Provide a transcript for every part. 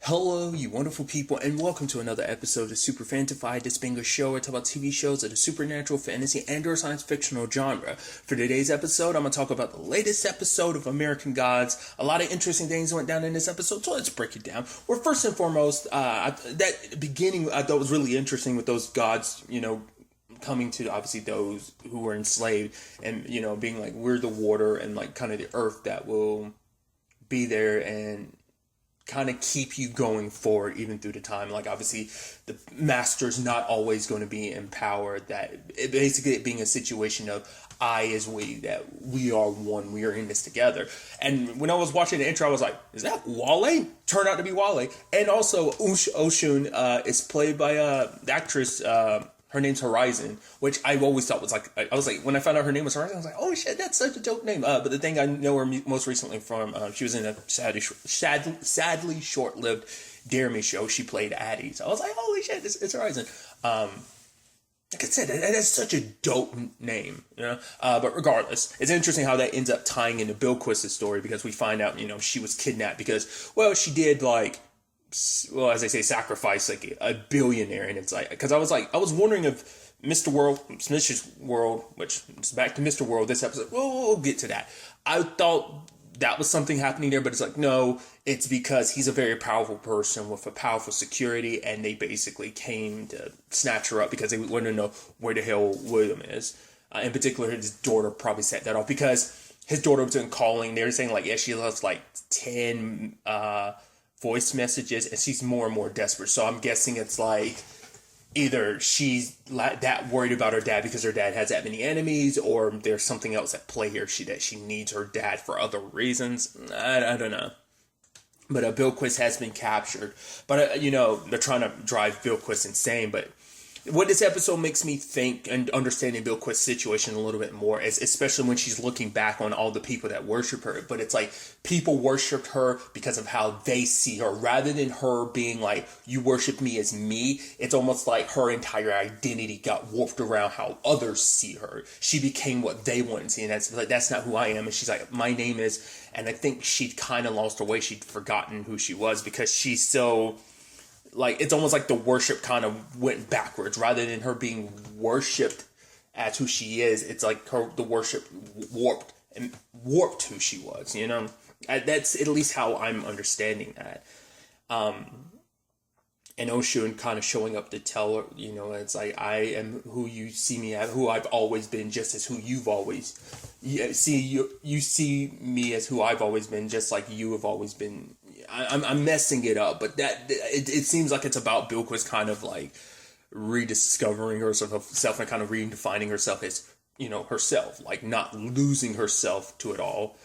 Hello, you wonderful people, and welcome to another episode of Super-Fanta-Fi. This being a show where I talk about TV shows of the supernatural, fantasy, and/or science fictional genre. For today's episode, I'm going to talk about the latest episode of American Gods. A lot of interesting things went down in this episode, so let's break it down. Well, first and foremost, that beginning I thought was really interesting with those gods, coming to obviously those who were enslaved and, being like, we're the water and like kind of the earth that will be there and kind of keep you going forward even through the time. Like obviously the master's not always going to be empowered, basically it being a situation of I is we, that we are one, we are in this together. And when I was watching the intro, I was like, is that Wale? Turned out to be Wale. And also Oshun is played by the actress, her name's Horizon, which I always thought was like, I was like, when I found out her name was Horizon, I was like, oh shit, that's such a dope name. But the thing I know her most recently from, she was in a sadly short-lived Dare Me show. She played Addie. So I was like, holy shit, it's Horizon. Like I said, that's such a dope name, But regardless, it's interesting how that ends up tying into Bill Quist's story, because we find out, she was kidnapped because, well, she did as I say, sacrifice like a billionaire. And it's like, because I was wondering if Mr. World, which is back to Mr. World this episode, we'll get to that. I thought that was something happening there, but it's like, no, it's because he's a very powerful person with a powerful security, and they basically came to snatch her up because they wanted to know where the hell William is. In particular, his daughter probably set that off, because his daughter was in calling. They were saying like, yeah, she lost like 10, voice messages, and she's more and more desperate. So I'm guessing it's like either she's that worried about her dad because her dad has that many enemies, or there's something else at play here. That she needs her dad for other reasons. I don't know. But Bill Quist has been captured. But they're trying to drive Bill Quist insane. But what this episode makes me think and understanding Bill Quist's situation a little bit more is, especially when she's looking back on all the people that worship her. But it's like people worshiped her because of how they see her, rather than her being like, you worship me as me. It's almost like her entire identity got warped around how others see her. She became what they want to see, and that's not who I am. And she's like, my name is, and I think she'd kind of lost her way. She'd forgotten who she was, because she's so, like, it's almost like the worship kind of went backwards. Rather than her being worshipped as who she is, it's like the worship warped who she was, That's at least how I'm understanding that. And Oshun kind of showing up to tell her, it's like, I am who you see me as, who I've always been, just as who you've always, you see me as who I've always been, just like you have always been. I'm messing it up, but it seems like it's about Bill Quist kind of like rediscovering herself and kind of redefining herself as, herself, like not losing herself to it all.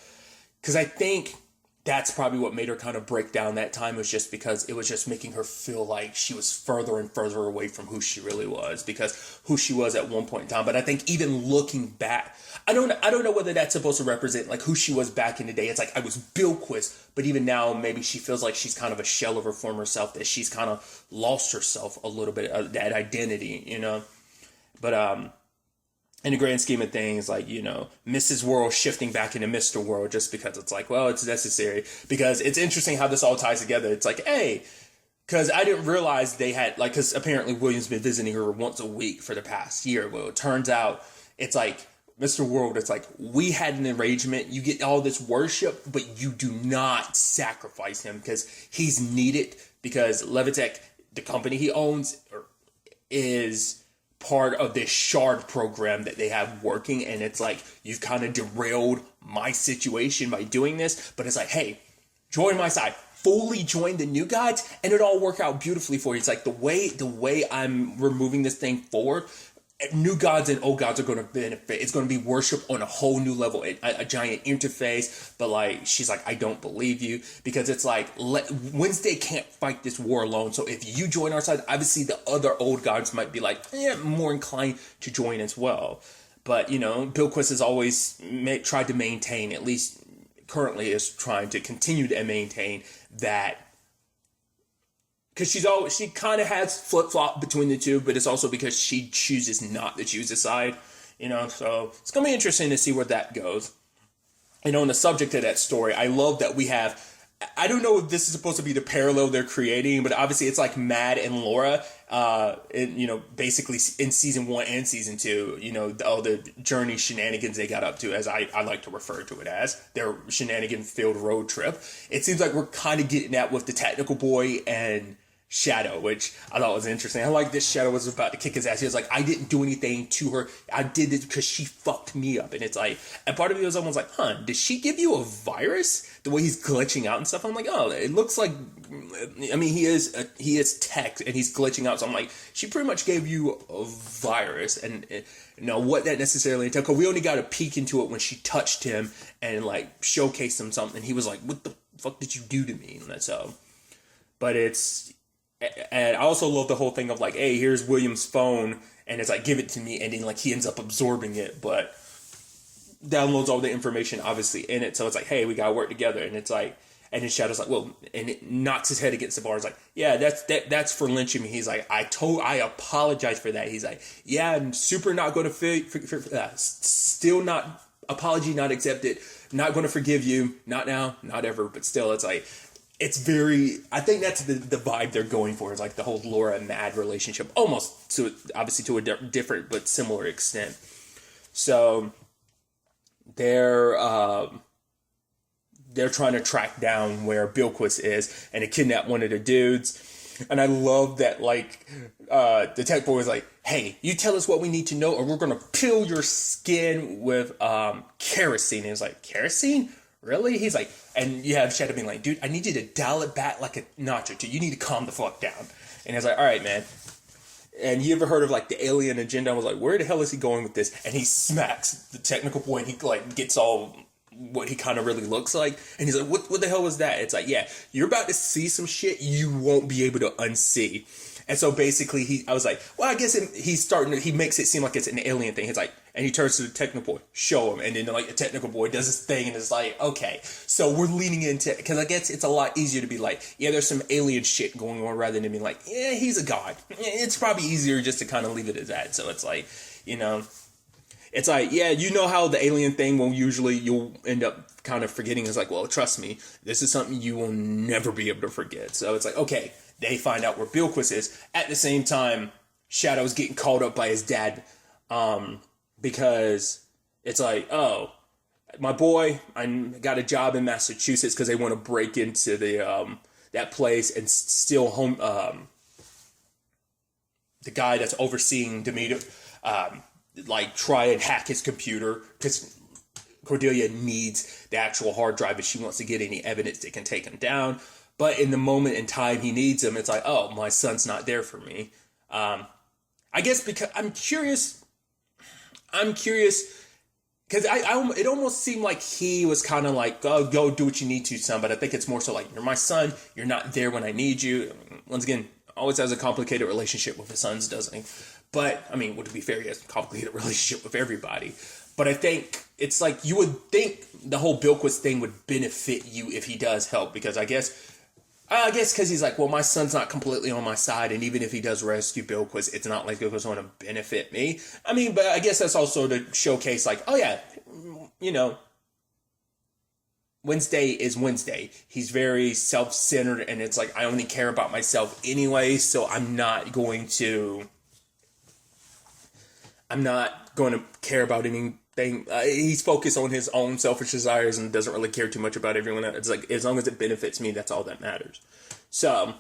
Because I think that's probably what made her kind of break down that time, was just because it was just making her feel like she was further and further away from who she really was, because who she was at one point in time. But I think even looking back, I don't know whether that's supposed to represent like who she was back in the day. It's like, I was Bill Quist, but even now maybe she feels like she's kind of a shell of her former self, that she's kind of lost herself a little bit of that identity, But in the grand scheme of things, like, Mrs. World shifting back into Mr. World, just because it's like, well, it's necessary. Because it's interesting how this all ties together. It's like, hey, because I didn't realize they had, like, because apparently William's been visiting her once a week for the past year. Well, it turns out it's like, Mr. World, it's like, we had an arrangement. You get all this worship, but you do not sacrifice him, because he's needed, because Levitech, the company he owns, is part of this shard program that they have working. And it's like, you've kind of derailed my situation by doing this, but it's like, hey, join my side, fully join the new gods, and it all work out beautifully for you. It's like the way I'm removing this thing forward, new gods and old gods are going to benefit. It's going to be worship on a whole new level, a giant interface. But like, she's like, I don't believe you, because it's like, Wednesday can't fight this war alone. So if you join our side, obviously the other old gods might be like, more inclined to join as well. But, Bill Quist has always tried to maintain, at least currently is trying to continue to maintain that. Because she kind of has flip-flop between the two, but it's also because she chooses not to choose a side, so it's going to be interesting to see where that goes. On the subject of that story, I love that we have I don't know if this is supposed to be the parallel they're creating, but obviously it's like Mad and Laura, basically in season 1 and season 2, all the journey shenanigans they got up to, as I like to refer to it as, their shenanigan-filled road trip. It seems like we're kind of getting that with the technical boy and Shadow, which I thought was interesting. I like this. Shadow was about to kick his ass. He was like, I didn't do anything to her. I did it because she fucked me up. And it's like, and part of me was almost like, did she give you a virus? The way he's glitching out and stuff. I'm like, oh, it looks like, I mean, he is tech and he's glitching out. So I'm like, she pretty much gave you a virus. And what that necessarily entailed, because we only got a peek into it when she touched him and like showcased him something. He was like, what the fuck did you do to me? And so, but and I also love the whole thing of like, hey, here's William's phone, and it's like, give it to me, and then like he ends up absorbing it, but downloads all the information obviously in it. So it's like, hey, we gotta work together, and it's like, and then Shadow's like, well, and it knocks his head against the bar. It's like, yeah, that's for lynching me. He's like, I apologize for that. He's like, yeah, I'm super not going to still not apology not accepted. Not going to forgive you. Not now. Not ever. But still, it's like. It's very, I think that's the vibe they're going for, is like the whole Laura and Mad relationship, almost to, obviously to a different but similar extent. So they're trying to track down where Bilquis is and to kidnap one of the dudes. And I love that, like, the tech boy was like, hey, you tell us what we need to know or we're going to peel your skin with kerosene. And it's like, kerosene? Really? He's like, and you have Shadow being like, dude, I need you to dial it back like a notch or two. You need to calm the fuck down. And he's like, all right, man. And you ever heard of like the alien agenda? I was like, where the hell is he going with this? And he smacks the technical boy and he like gets all what he kind of really looks like. And he's like, what the hell was that? It's like, yeah, you're about to see some shit you won't be able to unsee. And so basically I was like, well, I guess he makes it seem like it's an alien thing. He's like, and he turns to the technical boy, show him. And then like the technical boy does his thing and it's like, okay, so we're leaning into, because I guess it's a lot easier to be like, yeah, there's some alien shit going on rather than being like, yeah, he's a god. It's probably easier just to kind of leave it as that. So it's like, it's like, yeah, how the alien thing will usually you'll end up kind of forgetting. It's like, well, trust me, this is something you will never be able to forget. So it's like, okay, they find out where Bilquis is. At the same time, Shadow's getting called up by his dad because it's like, oh, my boy, I got a job in Massachusetts because they want to break into the that place and steal home the guy that's overseeing Demeter. Like try and hack his computer because Cordelia needs the actual hard drive if she wants to get any evidence that can take him down. But in the moment in time he needs him, it's like, oh, my son's not there for me. I guess because I'm curious because it almost seemed like he was kind of like, oh, go do what you need to, son. But I think it's more so like, you're my son. You're not there when I need you. Once again, always has a complicated relationship with his sons, doesn't he? But, I mean, to be fair, he has a complicated relationship with everybody. But I think it's like, you would think the whole Bilquis thing would benefit you if he does help. Because I guess because he's like, well, my son's not completely on my side. And even if he does rescue Bilquis, it's not like Bilquis going to benefit me. I mean, but I guess that's also to showcase like, oh yeah, Wednesday is Wednesday. He's very self-centered. And it's like, I only care about myself anyway. So I'm not going to care about anything. He's focused on his own selfish desires and doesn't really care too much about everyone else. It's like, as long as it benefits me, that's all that matters. So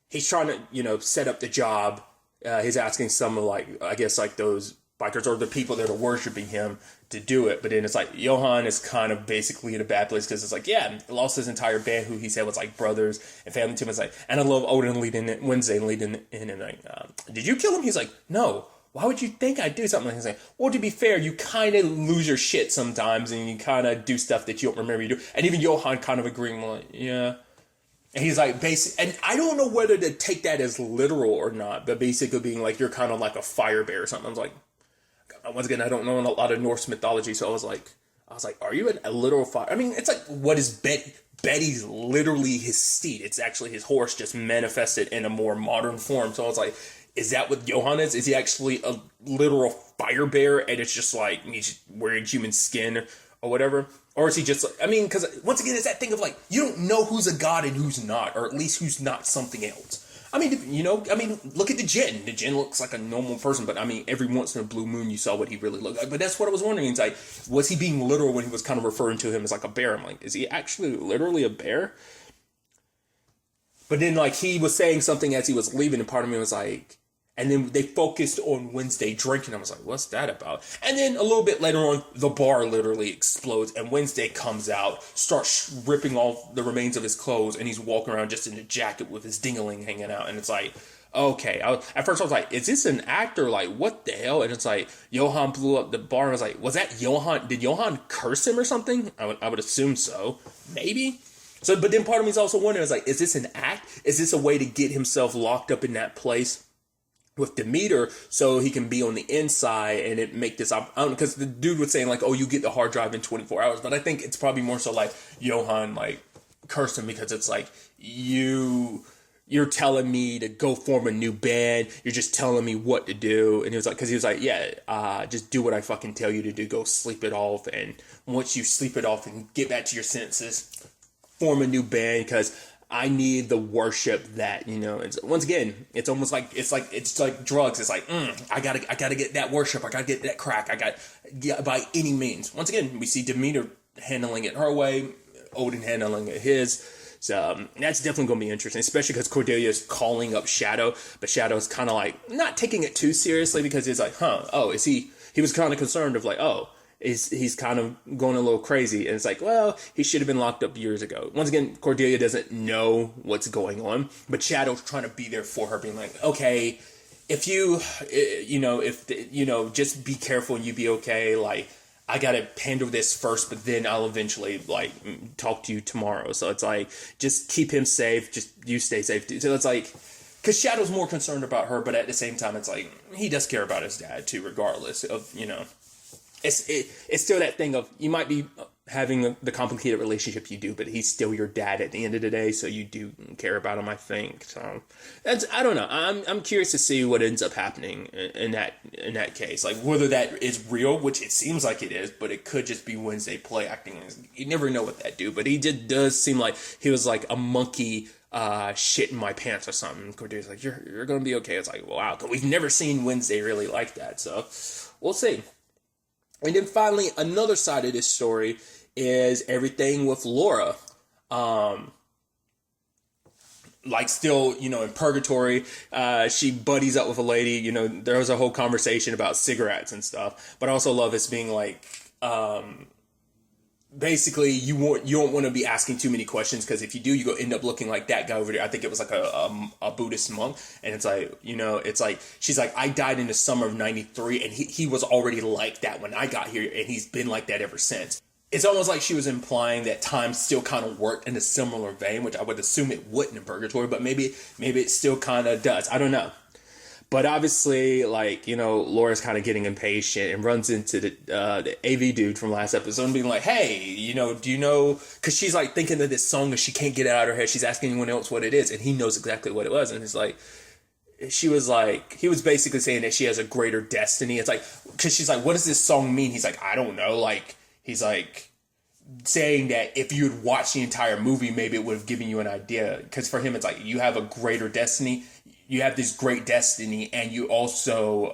he's trying to, set up the job. He's asking some of I guess those bikers or the people that are worshiping him to do it. But then it's like, Johan is kind of basically in a bad place because it's like, yeah, he lost his entire band who he said was like brothers and family to him. It's like, and I love Odin Wednesday leading in and like, did you kill him? He's like, no. Why would you think I'd do something like this? Like, well, to be fair, you kind of lose your shit sometimes and you kind of do stuff that you don't remember you do. And even Johan kind of agreeing, like, yeah. And he's like, and I don't know whether to take that as literal or not, but basically being like, you're kind of like a fire bear or something. I was like, once again, I don't know a lot of Norse mythology, so I was like, are you a literal fire? I mean, it's like, what is Betty? Betty's literally his steed. It's actually his horse just manifested in a more modern form. So I was like, is that what Johan is? Is he actually a literal fire bear and it's just like he's wearing human skin or whatever? Or is he just, I mean, because once again, it's that thing of like, you don't know who's a god and who's not, or at least who's not something else. I mean, look at the Jinn. The Jinn looks like a normal person, but I mean, every once in a blue moon, you saw what he really looked like. But that's what I was wondering. It's like, was he being literal when he was kind of referring to him as like a bear? I'm like, is he actually literally a bear? But then, like, he was saying something as he was leaving, and part of me was like, and then they focused on Wednesday drinking. I was like, what's that about? And then a little bit later on, the bar literally explodes, and Wednesday comes out, starts ripping off the remains of his clothes, and he's walking around just in a jacket with his ding-a-ling hanging out. And it's like, okay. At first I was like, is this an actor? Like, what the hell? And it's like, Johan blew up the bar. I was like, was that Johan? Did Johan curse him or something? I would assume so. Maybe. So, but then part of me is also wondering, I was like, is this an act? Is this a way to get himself locked up in that place with Demeter so he can be on the inside and it make this, I don't know, because the dude was saying like, oh, you get the hard drive in 24 hours. But I think it's probably more so like Johan like cursed him because it's like, you're telling me to go form a new band. You're just telling me what to do. And he was like, because he was like, yeah, just do what I fucking tell you to do. Go sleep it off. And once you sleep it off and get back to your senses, form a new band, because I need the worship that, it's, once again, it's almost like, it's like drugs. It's like, I gotta get that worship. I gotta get that crack. By any means. Once again, we see Demeter handling it her way, Odin handling it his. So that's definitely going to be interesting, especially because Cordelia is calling up Shadow, but Shadow's kind of like not taking it too seriously because he's like, is he was kind of concerned of like, he's kind of going a little crazy. And it's like, well, he should have been locked up years ago. Once again, Cordelia doesn't know what's going on, but Shadow's trying to be there for her, being like, okay, if just be careful and you be okay. Like, I got to handle this first, but then I'll eventually like talk to you tomorrow. So it's like, just keep him safe. Just you stay safe too. So it's like, because Shadow's more concerned about her, but at the same time, it's like, he does care about his dad too, regardless of, It's still that thing of, you might be having the complicated relationship you do, but he's still your dad at the end of the day, so you do care about him, I think. So I don't know. I'm curious to see what ends up happening in that case. Like, whether that is real, which it seems like it is, but it could just be Wednesday play acting. You never know what that do, but he does seem like he was like a monkey shit in my pants or something. Cordelia's like, you're gonna be okay. It's like, wow, we've never seen Wednesday really like that, so we'll see. And then finally, another side of this story is everything with Laura. Like, still, in purgatory, she buddies up with a lady. There was a whole conversation about cigarettes and stuff. But I also love this being like, basically, you don't want to be asking too many questions, because if you do, you go end up looking like that guy over there. I think it was like a Buddhist monk, and it's like, it's like, she's like, I died in the summer of 93, and he was already like that when I got here, and he's been like that ever since. It's almost like she was implying that time still kind of worked in a similar vein, which I would assume it wouldn't in purgatory, but maybe it still kind of does. I don't know. But obviously, like, Laura's kind of getting impatient and runs into the AV dude from last episode and being like, hey, do you know, because she's like thinking of this song and she can't get it out of her head. She's asking anyone else what it is, and he knows exactly what it was. And it's like, he was basically saying that she has a greater destiny. It's like, because she's like, what does this song mean? He's like, I don't know. Like, he's like saying that if you had watched the entire movie, maybe it would have given you an idea. Because for him, it's like, you have a greater destiny. You have this great destiny, and you also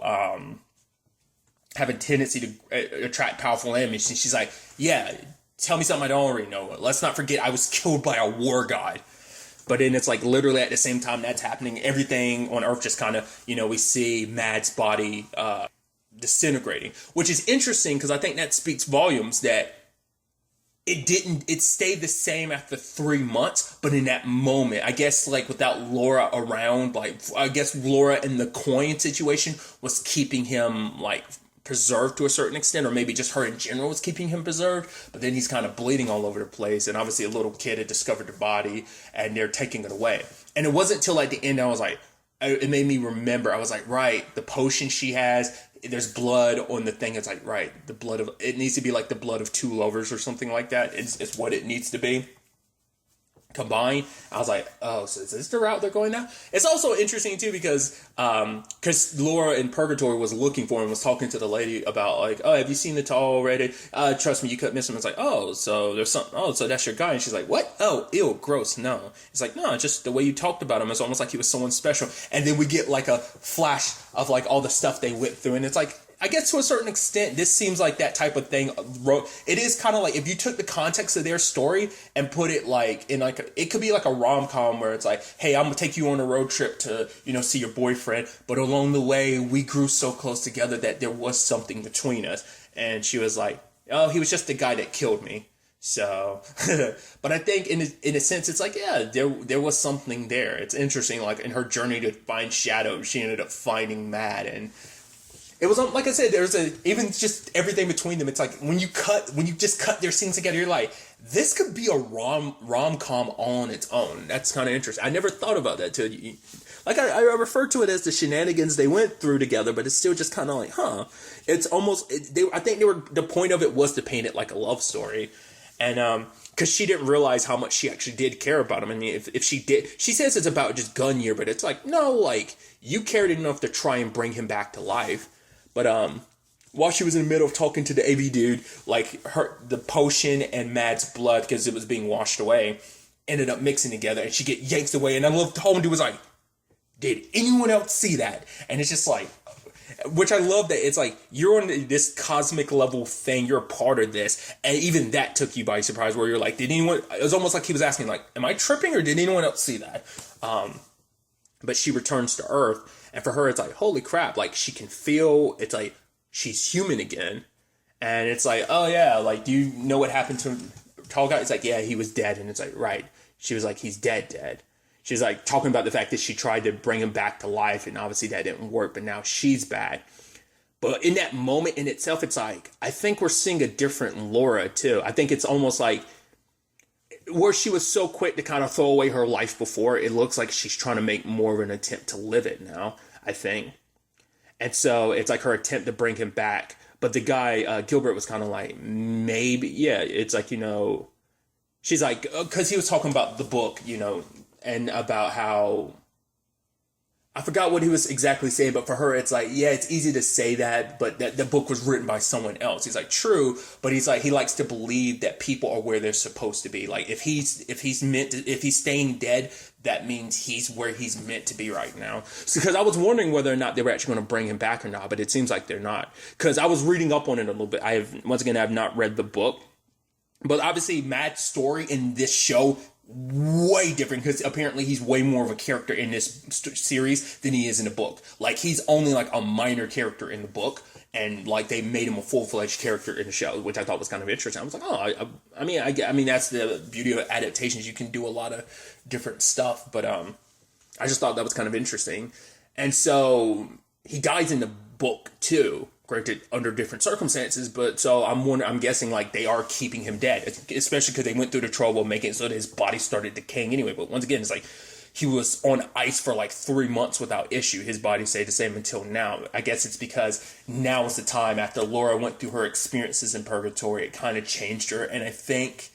have a tendency to attract powerful enemies. And she's like, yeah, tell me something I don't already know. Let's not forget I was killed by a war god. But then it's like, literally at the same time that's happening, everything on Earth just kind of, we see Mad's body disintegrating. Which is interesting, because I think that speaks volumes that it stayed the same after 3 months, but in that moment, I guess, like, without Laura around, like, I guess Laura in the coin situation was keeping him, like, preserved to a certain extent, or maybe just her in general was keeping him preserved, but then he's kind of bleeding all over the place, and obviously a little kid had discovered the body, and they're taking it away. And it wasn't until, like, the end I was like, it made me remember, I was like, right, the potion she has, there's blood on the thing. It's like, right, it needs to be like the blood of two lovers or something like that. It's what it needs to be. combined. I was like, oh, so is this the route they're going now? It's also interesting too because Laura in Purgatory was looking for him, was talking to the lady about like, oh, have you seen the tall already? Trust me, you couldn't miss him. It's like, oh, so there's something. Oh, so that's your guy. And she's like, what? Oh, ew, gross. No. It's like, no, just the way you talked about him. It's almost like he was someone special. And then we get like a flash of like all the stuff they went through, and it's like, I guess to a certain extent, this seems like that type of thing. It is kind of like if you took the context of their story and put it like in like it could be like a rom-com where it's like, hey, I'm gonna take you on a road trip to see your boyfriend, but along the way we grew so close together that there was something between us. And she was like, oh, he was just the guy that killed me. So, but I think in a sense, it's like, yeah, there was something there. It's interesting, like in her journey to find Shadow, she ended up finding Mad, and it was like I said, even just everything between them. It's like when you just cut their scenes together, you're like, this could be a rom-com on its own. That's kind of interesting. I never thought about that too. Like I refer to it as the shenanigans they went through together, but it's still just kind of like, huh? It's almost I think the point of it was to paint it like a love story, and because she didn't realize how much she actually did care about him. I mean, if she did, she says it's about just gun year, but it's like, no, like you cared enough to try and bring him back to life. But while she was in the middle of talking to the AV dude, like the potion and Mad's blood, because it was being washed away, ended up mixing together, and she get yanked away. And I love the whole dude was like, did anyone else see that? And it's just like, which I love that it's like you're on this cosmic level thing, you're a part of this, and even that took you by surprise. Where you're like, did anyone? It was almost like he was asking, like, am I tripping or did anyone else see that? But she returns to Earth. And for her, it's like, holy crap, like, she can feel, it's like, she's human again. And it's like, oh, yeah, like, do you know what happened to him? Tall guy? It's like, yeah, he was dead. And it's like, right. She was like, he's dead. She's like, talking about the fact that she tried to bring him back to life, and obviously that didn't work, but now she's bad. But in that moment in itself, it's like, I think we're seeing a different Laura, too. I think it's almost like, where she was so quick to kind of throw away her life before, it looks like she's trying to make more of an attempt to live it now, I think. And so it's like her attempt to bring him back. But the guy, Gilbert, was kind of like, maybe, yeah, it's like, she's like, because he was talking about the book, and about how, I forgot what he was exactly saying, but for her, it's like, yeah, it's easy to say that, but that the book was written by someone else. He's like, true, but he's like, he likes to believe that people are where they're supposed to be. Like, if he's staying dead, that means he's where he's meant to be right now. So, because I was wondering whether or not they were actually going to bring him back or not, but it seems like they're not. Because I was reading up on it a little bit. I have not read the book, but obviously Matt's story in this show way different, because apparently he's way more of a character in this series than he is in the book. Like, he's only like a minor character in the book, and like they made him a full-fledged character in the show, which I thought was kind of interesting. I was like, oh, I mean that's the beauty of adaptations. You can do a lot of different stuff, but I just thought that was kind of interesting. And so he dies in the book too, granted under different circumstances, but so I'm guessing like they are keeping him dead, especially because they went through the trouble of making it so that his body started decaying anyway. But once again, it's like he was on ice for like 3 months without issue. His body stayed the same until now. I guess it's because now is the time, after Laura went through her experiences in Purgatory, it kind of changed her, and I think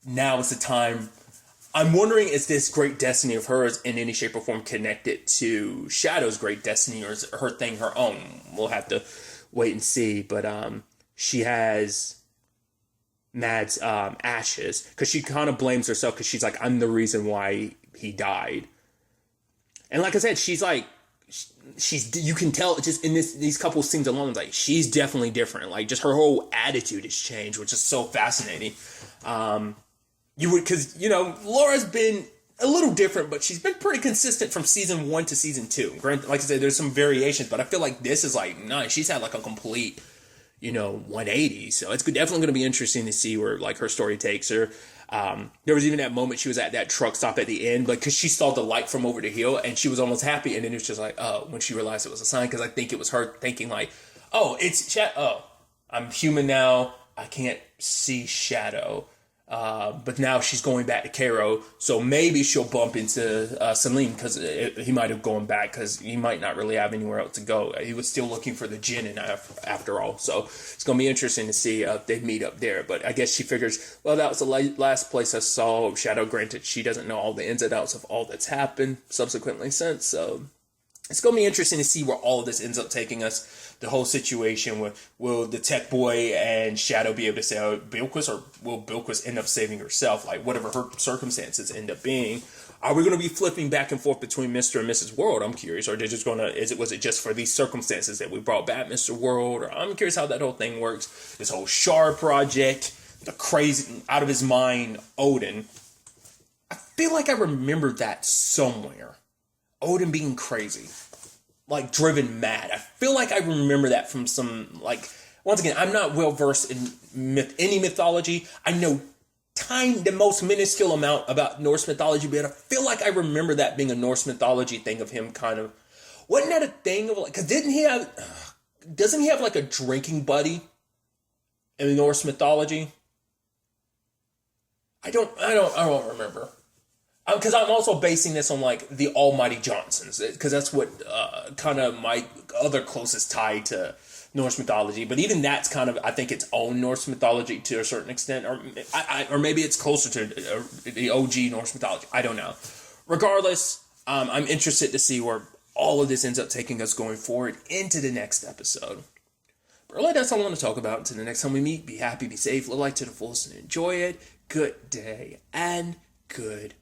now is the time. I'm wondering, is this great destiny of hers in any shape or form connected to Shadow's great destiny, or is her thing her own? We'll have to wait and see. But she has Mad's ashes, because she kind of blames herself, because she's like, I'm the reason why he died. And like I said, she's like, you can tell just in these couple scenes alone, like, she's definitely different. Like, just her whole attitude has changed, which is so fascinating. Because Laura's been a little different, but she's been pretty consistent from season 1 to season 2. Granted, like I said, there's some variations, but I feel like this is like, nice. She's had like a complete, 180. So it's definitely going to be interesting to see where like her story takes her. There was even that moment she was at that truck stop at the end, like, because she saw the light from over the hill and she was almost happy, and then it was just like, oh, when she realized it was a sign, because I think it was her thinking like, oh, I'm human now, I can't see Shadow. But now she's going back to Cairo, so maybe she'll bump into Salim, because he might have gone back because he might not really have anywhere else to go. He was still looking for the Jinn after all, so it's going to be interesting to see if they meet up there. But I guess she figures, well, that was the last place I saw Shadow. Granted, she doesn't know all the ins and outs of all that's happened subsequently since, so it's going to be interesting to see where all of this ends up taking us. The whole situation with, will the tech boy and Shadow be able to save Bilquis, or will Bilquis end up saving herself? Like, whatever her circumstances end up being. Are we going to be flipping back and forth between Mr. and Mrs. World? I'm curious. Or was it just for these circumstances that we brought back Mr. World? Or I'm curious how that whole thing works. This whole Shard project, the crazy, out of his mind Odin. I feel like I remember that somewhere. Odin being crazy. Like, driven mad. I feel like I remember that from some, like, once again, I'm not well versed in any mythology. I know the most minuscule amount about Norse mythology, but I feel like I remember that being a Norse mythology thing of him kind of, wasn't that a thing of, like, because doesn't he have like a drinking buddy in Norse mythology? I don't remember. Because I'm also basing this on, like, the Almighty Johnsons, because that's what kind of my other closest tie to Norse mythology. But even that's kind of, I think, its own Norse mythology to a certain extent, or maybe it's closer to the OG Norse mythology. I don't know. Regardless, I'm interested to see where all of this ends up taking us going forward into the next episode. But really, that's all I want to talk about. Until the next time we meet, be happy, be safe, live life to the fullest, and enjoy it. Good day and good